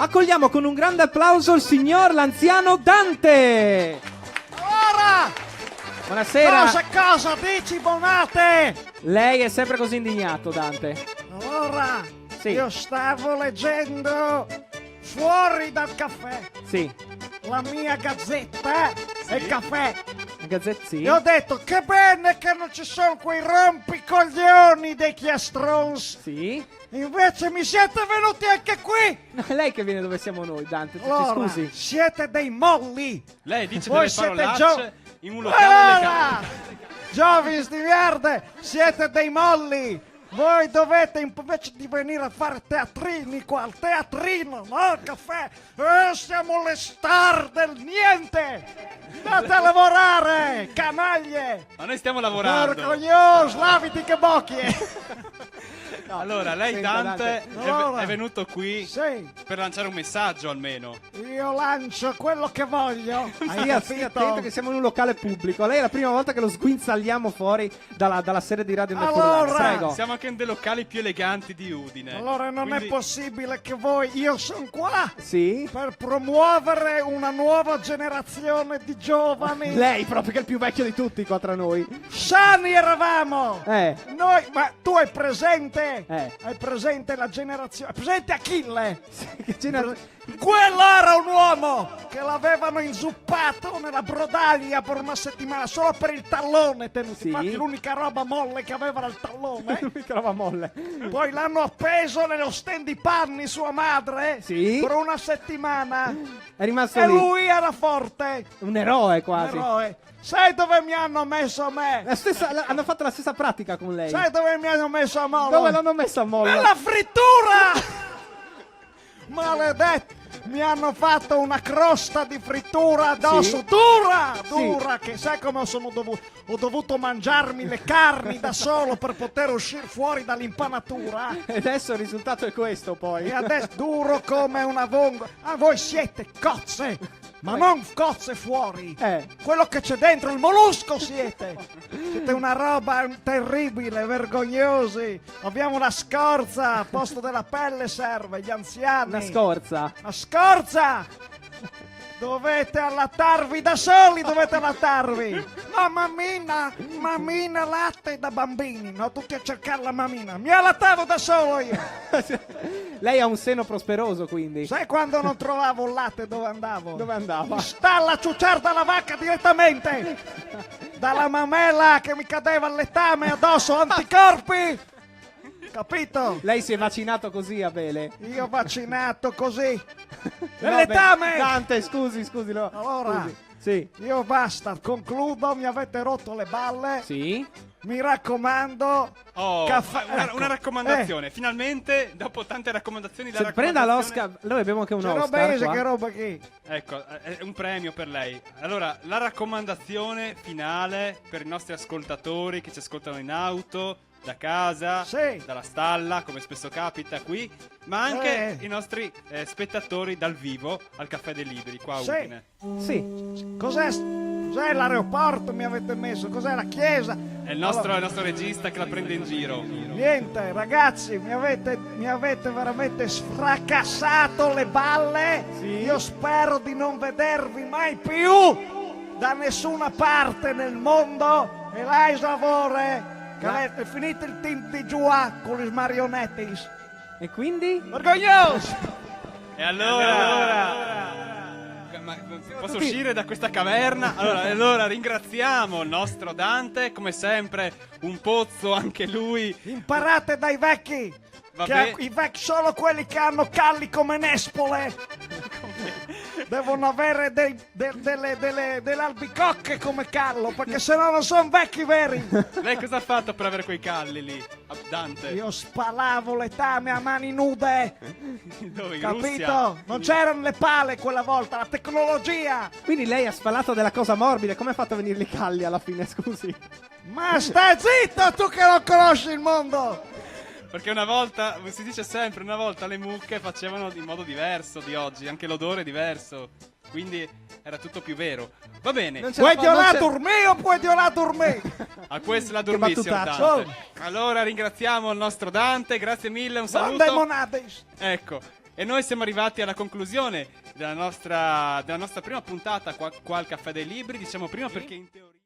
Accogliamo con un grande applauso il signor l'anziano Dante. Ora! Buonasera. Cosa dici, Bonate? Lei è sempre così indignato, Dante. Allora, Sì. io stavo leggendo fuori dal caffè Sì. la mia gazzetta e il caffè. La Gazzetta, sì. E ho detto che bene che non ci sono quei rompicoglioni dei chiastrons. Sì. Invece mi siete venuti anche qui. No, è lei che viene dove siamo noi, Dante. Ci Allora, scusi. siete dei molli. Lei dice Voi delle siete parolacce in un locale Allora, Giovis di Verde, siete dei molli. Voi dovete, invece di venire a fare teatrini qua, al teatrino, no, al caffè, siamo le star del niente. Andate a lavorare, canaglie. Ma noi stiamo lavorando. Vergognoso, laviti che bocchie. Allora, lei Senta, Dante Allora. è venuto qui Sì, per lanciare un messaggio almeno. io lancio quello che voglio. Stia attento che siamo in un locale pubblico. Lei è la prima volta che lo sguinzagliamo fuori dalla sede di Radio Allora. Mercuriale. Prego. Siamo anche in dei locali più eleganti di Udine. Allora non Quindi- è possibile che voi, io sono qua Sì. per promuovere una nuova generazione di giovani. Lei proprio che è il più vecchio di tutti qua tra noi. Sani eravamo! Noi, ma tu hai presente? Hai presente la generazione? Hai presente Achille? Che genere- Quello era un uomo che l'avevano inzuppato nella brodaglia per una settimana solo per il tallone tenuto. Sì. Infatti l'unica roba molle che aveva era il tallone. L'unica roba molle. Poi l'hanno appeso nello stendipanni sua madre Sì. per una settimana. È rimasto E lì. lui era forte. Un eroe quasi. Eroe. Sai dove mi hanno messo a me? Hanno fatto la stessa pratica con lei. Sai dove mi hanno messo a mollo? Dove l'hanno messa a mollo? Nella frittura! Maledetti! Mi hanno fatto una crosta di frittura addosso, Sì. dura, che sai come ho dovuto mangiarmi le carni da solo per poter uscire fuori dall'impanatura. E adesso il risultato è questo poi. E adesso duro come una vongola. Ah, voi siete cozze, ma non cozze fuori. Quello che c'è dentro, il mollusco siete. Siete una roba terribile, vergognosi. Abbiamo una scorza, al posto della pelle serve, gli anziani. Una scorza. La scorza! Dovete allattarvi da soli, dovete allattarvi! No, mammina, latte da bambini, no? Tutti a cercare la mammina. Mi allattavo da solo io! Lei ha un seno prosperoso, quindi. Sai quando non trovavo il latte dove andavo? Dove andava? In stalla a ciucciare dalla vacca direttamente! Dalla mamella che mi cadeva il letame addosso, anticorpi! Capito? Lei si è vaccinato così, Abele. Io vaccinato così. No, Il letame! Dante, scusi, no. Allora, Scusi. Sì. io basta, concludo, mi avete rotto le balle. Sì. Mi raccomando, Oh, caffè. una ecco. raccomandazione. Finalmente, dopo tante raccomandazioni, la Se prenda raccomandazione... l'Oscar, noi abbiamo anche un Che Oscar roba è, qua. che roba che? Ecco, è un premio per lei. Allora, la raccomandazione finale per i nostri ascoltatori che ci ascoltano in auto, da casa, Sì. dalla stalla, come spesso capita qui, ma anche Eh. i nostri spettatori dal vivo al Caffè dei Libri, qua a Sì. Udine. Sì. Cos'è l'aeroporto mi avete messo? Cos'è la chiesa? È il nostro regista che la prende in giro. Niente, ragazzi, mi avete veramente sfracassato le balle. Sì. Io spero di non vedervi mai più da nessuna parte nel mondo. E lei savore che avete finito il team di Giua con le marionettis. E quindi? Orgoglioso! E allora... Ma posso uscire da questa caverna? Allora ringraziamo il nostro Dante, come sempre un pozzo anche lui. Imparate dai vecchi! Vabbè. I vecchi, solo quelli che hanno calli come nespole devono avere delle albicocche come callo, perché sennò non sono vecchi veri. Lei cosa ha fatto per avere quei calli lì, Dante? Io spalavo le tame a mani nude, Dove, in capito? Russia? Non c'erano le pale quella volta, la tecnologia. Quindi lei ha spalato della cosa morbida. Come ha fatto a venire i calli alla fine, scusi? Ma stai zitto tu che non conosci il mondo. Perché una volta, si dice sempre, una volta le mucche facevano in modo diverso di oggi, anche l'odore è diverso, quindi era tutto più vero. Va bene, Non c'è Puoi la- non diolare c'è- dormire o puoi diolare dormire? a questo la dormi, signor battutaccia. Dante. Allora ringraziamo il nostro Dante, grazie mille, un Bande saluto. monades. Ecco, E noi siamo arrivati alla conclusione della nostra prima puntata qua al Caffè dei Libri. Diciamo prima perché in teoria...